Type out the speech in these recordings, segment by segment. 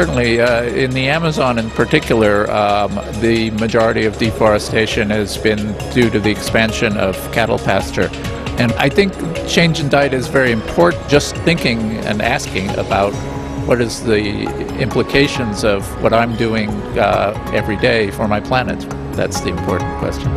Certainly, in the Amazon in particular, the majority of deforestation has been due to the expansion of cattle pasture. And I think change in diet is very important. Just thinking and asking about what is the implications of what I'm doing every day for my planet. That's the important question.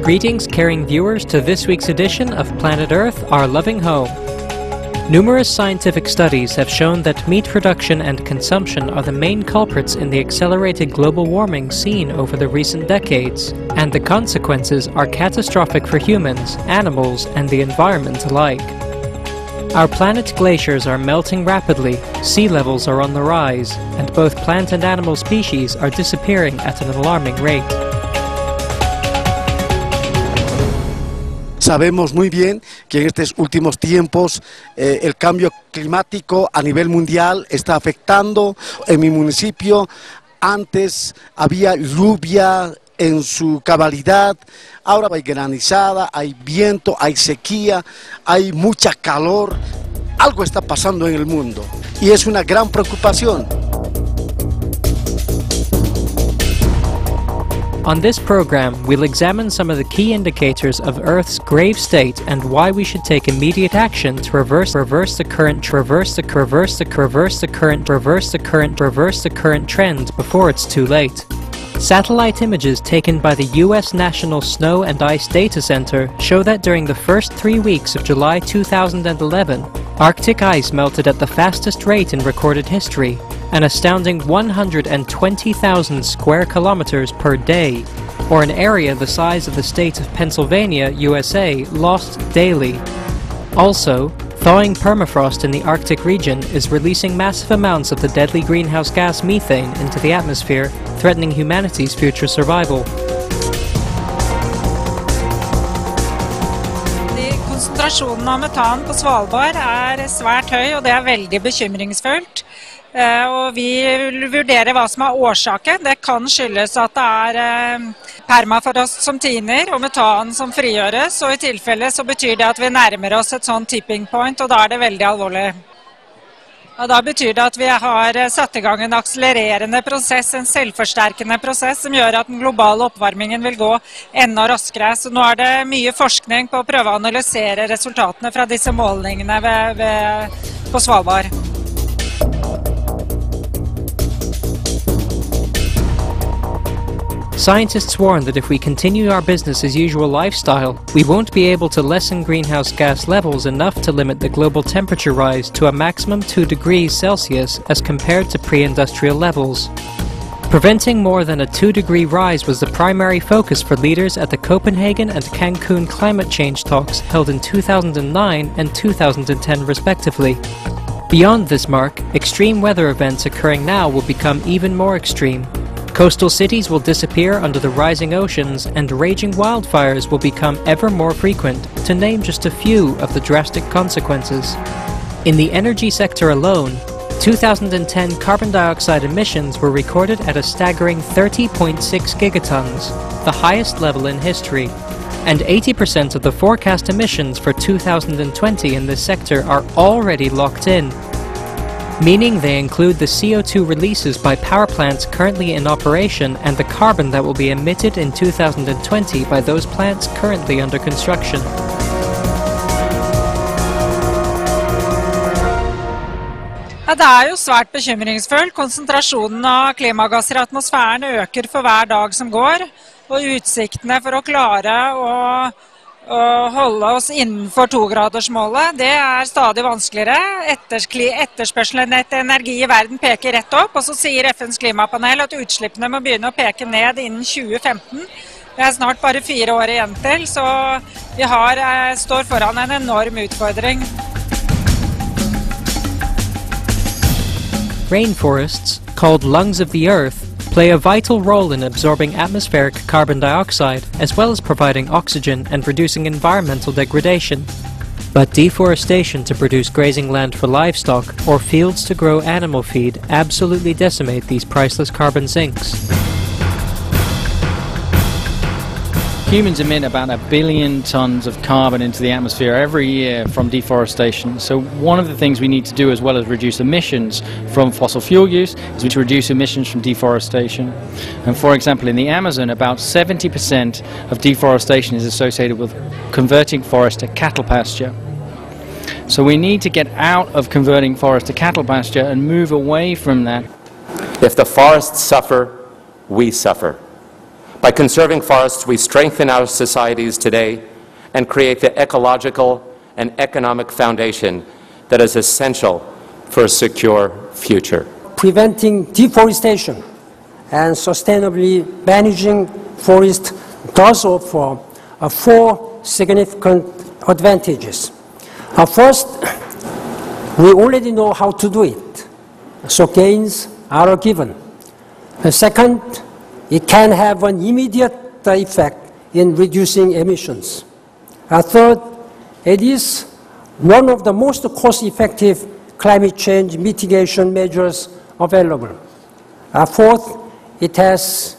Greetings, caring viewers, to this week's edition of Planet Earth, Our Loving Home. Numerous scientific studies have shown that meat production and consumption are the main culprits in the accelerated global warming seen over the recent decades, and the consequences are catastrophic for humans, animals, and the environment alike. Our planet's glaciers are melting rapidly, sea levels are on the rise, and both plant and animal species are disappearing at an alarming rate. Sabemos muy bien que en estos últimos tiempos el cambio climático a nivel mundial está afectando. En mi municipio antes había lluvia en su cabalidad, ahora hay granizada, hay viento, hay sequía, hay mucha calor. Algo está pasando en el mundo y es una gran preocupación. On this program, we'll examine some of the key indicators of Earth's grave state and why we should take immediate action to reverse the current trend before it's too late. Satellite images taken by the U.S. National Snow and Ice Data Center show that during the first 3 weeks of July 2011, Arctic ice melted at the fastest rate in recorded history, an astounding 120,000 square kilometers per day, or an area the size of the state of Pennsylvania, USA, lost daily. Also, thawing permafrost in the Arctic region is releasing massive amounts of the deadly greenhouse gas methane into the atmosphere, threatening humanity's future survival. Konsentrasjonen av metan på Svalbard svært høy, og det veldig bekymringsfullt. Og vi vurderer hva som årsaken. Det kan skyldes at det permafrost som tiner og metan som frigjøres, og i tilfelle så betyr det at vi nærmer oss et sånn tipping point, og da det veldig alvorlig. Og da betyr det at vi har satt i gang en akselererende prosess, en selvforsterkende prosess, som gjør at den globale oppvarmingen vil gå enda raskere. Så nå det mye forskning på å prøve å analysere resultatene fra disse målningene på Svalbard. Scientists warn that if we continue our business as usual lifestyle, we won't be able to lessen greenhouse gas levels enough to limit the global temperature rise to a maximum 2 degrees Celsius as compared to pre-industrial levels. Preventing more than a 2-degree rise was the primary focus for leaders at the Copenhagen and Cancun climate change talks held in 2009 and 2010 respectively. Beyond this mark, extreme weather events occurring now will become even more extreme. Coastal cities will disappear under the rising oceans, and raging wildfires will become ever more frequent, to name just a few of the drastic consequences. In the energy sector alone, 2010 carbon dioxide emissions were recorded at a staggering 30.6 gigatons, the highest level in history. And 80% of the forecast emissions for 2020 in this sector are already locked in, meaning they include the CO2 releases by power plants currently in operation and the carbon that will be emitted in 2020 by those plants currently under construction. Ja, det jo svært bekymringsfullt. Konsentrasjonen av klimagasser i atmosfæren øker for hver dag som går, og utsiktene for å klare å holde oss innenfor 2-gradersmålet, det stadig vanskeligere. Etterspørselen etter energi i verden peker rett opp, og så sier FNs klimapanel at utslippene må begynne å peke ned innen 2015. Det snart bare 4 år igjen til, så vi står foran en enorm utfordring. Rainforests, called lungs of the earth, play a vital role in absorbing atmospheric carbon dioxide, as well as providing oxygen and reducing environmental degradation. But deforestation to produce grazing land for livestock or fields to grow animal feed absolutely decimate these priceless carbon sinks. Humans emit about 1 billion tons of carbon into the atmosphere every year from deforestation. So one of the things we need to do, as well as reduce emissions from fossil fuel use, is to reduce emissions from deforestation. And for example, in the Amazon, about 70% of deforestation is associated with converting forest to cattle pasture. So we need to get out of converting forest to cattle pasture and move away from that. If the forests suffer, we suffer. By conserving forests, we strengthen our societies today and create the ecological and economic foundation that is essential for a secure future. Preventing deforestation and sustainably managing forests does offer 4 significant advantages. First, we already know how to do it, so gains are a given. Second, it can have an immediate effect in reducing emissions. Third, it is one of the most cost-effective climate change mitigation measures available. Fourth, it has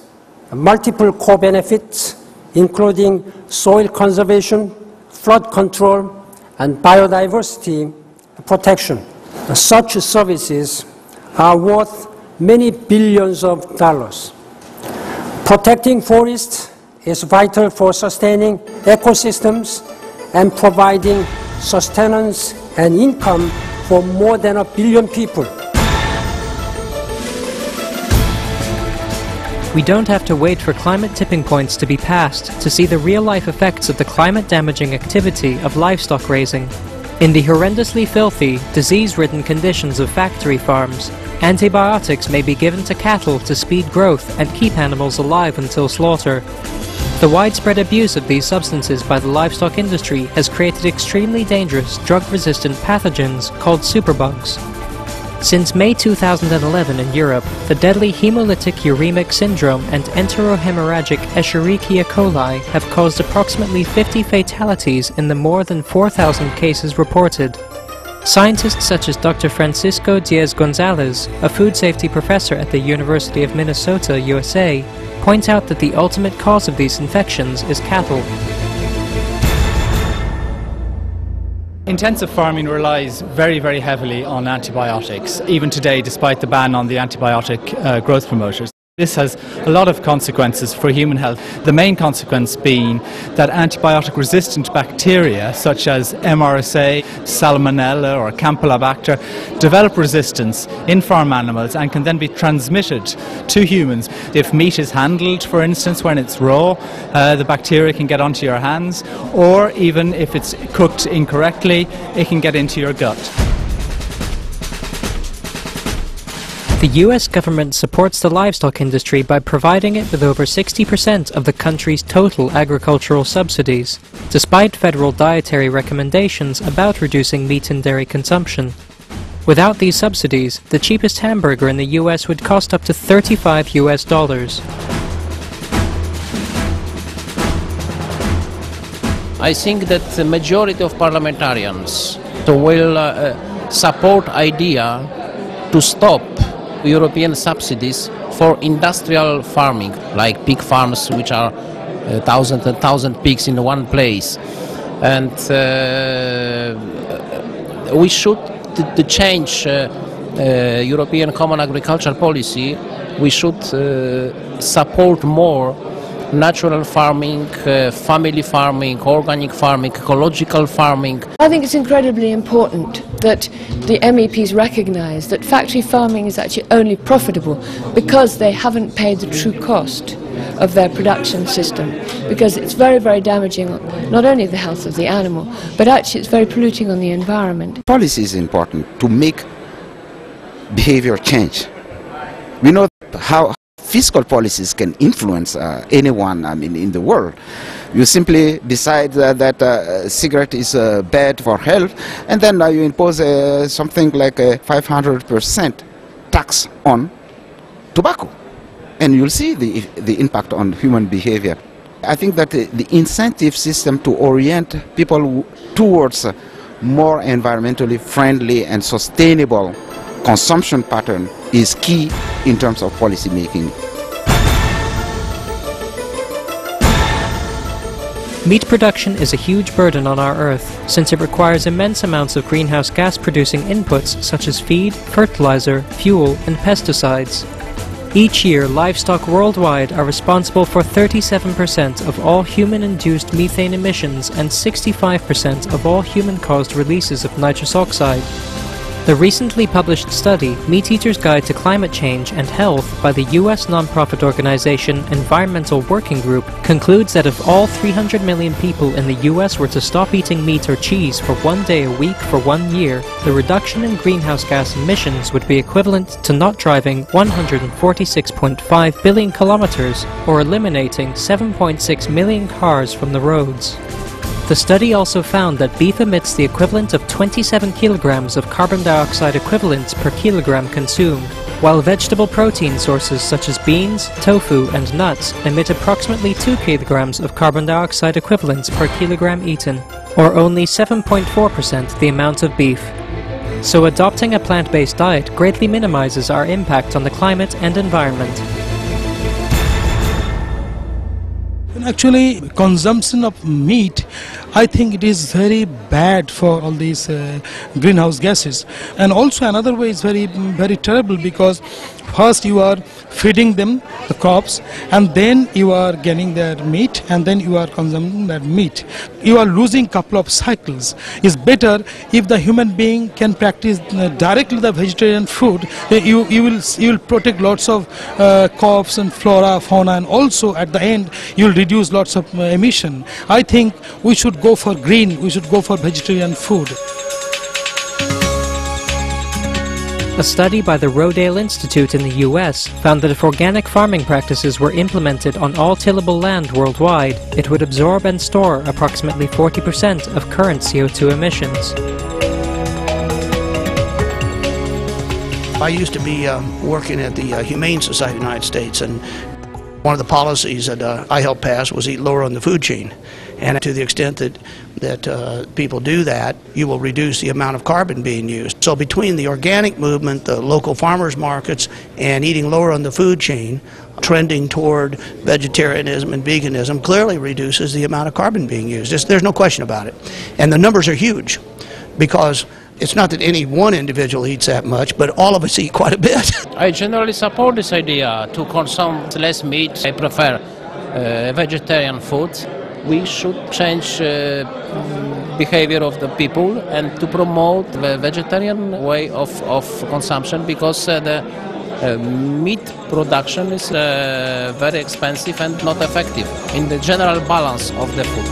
multiple core benefits, including soil conservation, flood control, and biodiversity protection. Such services are worth many billions of dollars. Protecting forests is vital for sustaining ecosystems and providing sustenance and income for more than 1 billion people. We don't have to wait for climate tipping points to be passed to see the real-life effects of the climate-damaging activity of livestock raising. In the horrendously filthy, disease-ridden conditions of factory farms, antibiotics may be given to cattle to speed growth and keep animals alive until slaughter. The widespread abuse of these substances by the livestock industry has created extremely dangerous drug-resistant pathogens called superbugs. Since May 2011 in Europe, the deadly hemolytic uremic syndrome and enterohemorrhagic Escherichia coli have caused approximately 50 fatalities in the more than 4,000 cases reported. Scientists such as Dr. Francisco Diaz-Gonzalez, a food safety professor at the University of Minnesota, USA, point out that the ultimate cause of these infections is cattle. Intensive farming relies very, very heavily on antibiotics, even today, despite the ban on the antibiotic growth promoters. This has a lot of consequences for human health. The main consequence being that antibiotic-resistant bacteria, such as MRSA, Salmonella or Campylobacter, develop resistance in farm animals and can then be transmitted to humans. If meat is handled, for instance, when it's raw, the bacteria can get onto your hands, or even if it's cooked incorrectly, it can get into your gut. The US government supports the livestock industry by providing it with over 60% of the country's total agricultural subsidies, despite federal dietary recommendations about reducing meat and dairy consumption. Without these subsidies, the cheapest hamburger in the US would cost up to $35 US. I think that the majority of parliamentarians will support idea to stop European subsidies for industrial farming, like pig farms, which are thousands and thousands of pigs in one place. And we should to change European Common Agricultural Policy. We should support more natural farming, family farming, organic farming, ecological farming. I think it's incredibly important that the MEPs recognise that factory farming is actually only profitable because they haven't paid the true cost of their production system, because it's very, very damaging not only the health of the animal, but actually it's very polluting on the environment. Policy is important to make behavior change. We know how fiscal policies can influence anyone, in the world. You simply decide that cigarette is bad for health, and then you impose something like a 500% tax on tobacco, and you'll see the impact on human behavior. I think that the incentive system to orient people towards a more environmentally friendly and sustainable consumption pattern is key in terms of policy making. Meat production is a huge burden on our Earth, since it requires immense amounts of greenhouse gas-producing inputs such as feed, fertilizer, fuel, and pesticides. Each year, livestock worldwide are responsible for 37% of all human-induced methane emissions and 65% of all human-caused releases of nitrous oxide. The recently published study, Meat Eater's Guide to Climate Change and Health by the US nonprofit organization Environmental Working Group, concludes that if all 300 million people in the US were to stop eating meat or cheese for 1 day a week for 1 year, the reduction in greenhouse gas emissions would be equivalent to not driving 146.5 billion kilometers, or eliminating 7.6 million cars from the roads. The study also found that beef emits the equivalent of 27 kilograms of carbon dioxide equivalents per kilogram consumed, while vegetable protein sources such as beans, tofu, and nuts emit approximately 2 kilograms of carbon dioxide equivalents per kilogram eaten, or only 7.4% the amount of beef. So adopting a plant-based diet greatly minimizes our impact on the climate and environment. Actually, consumption of meat, I think it is very bad for all these greenhouse gases. And also another way is very terrible, because first you are feeding them the crops, and then you are getting their meat, and then you are consuming that meat. You are losing couple of cycles. It's better if the human being can practice directly the vegetarian food. You will protect lots of crops and flora, fauna, and also at the end you will reduce lots of emission. I think we should go for green. We should go for vegetarian food. A study by the Rodale Institute in the US found that if organic farming practices were implemented on all tillable land worldwide, it would absorb and store approximately 40% of current CO2 emissions. I used to be working at the Humane Society of the United States, and one of the policies that I helped pass was eat lower on the food chain. And to the extent that people do that, you will reduce the amount of carbon being used. So between the organic movement, the local farmers markets, and eating lower on the food chain, trending toward vegetarianism and veganism clearly reduces the amount of carbon being used. There's no question about it. And the numbers are huge, because it's not that any one individual eats that much, but all of us eat quite a bit. I generally support this idea to consume less meat. I prefer vegetarian food. We should change behavior of the people and to promote the vegetarian way of consumption, because the meat production is very expensive and not effective in the general balance of the food.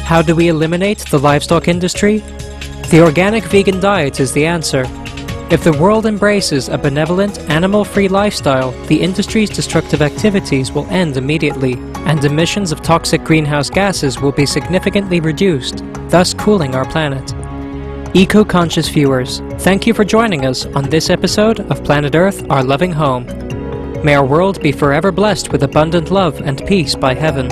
How do we eliminate the livestock industry? The organic vegan diet is the answer. If the world embraces a benevolent, animal-free lifestyle, the industry's destructive activities will end immediately, and emissions of toxic greenhouse gases will be significantly reduced, thus cooling our planet. Eco-conscious viewers, thank you for joining us on this episode of Planet Earth, Our Loving Home. May our world be forever blessed with abundant love and peace by heaven.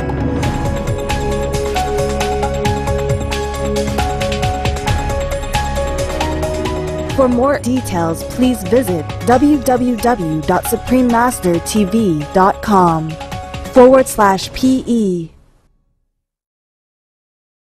For more details, please visit www.suprememastertv.com/PE.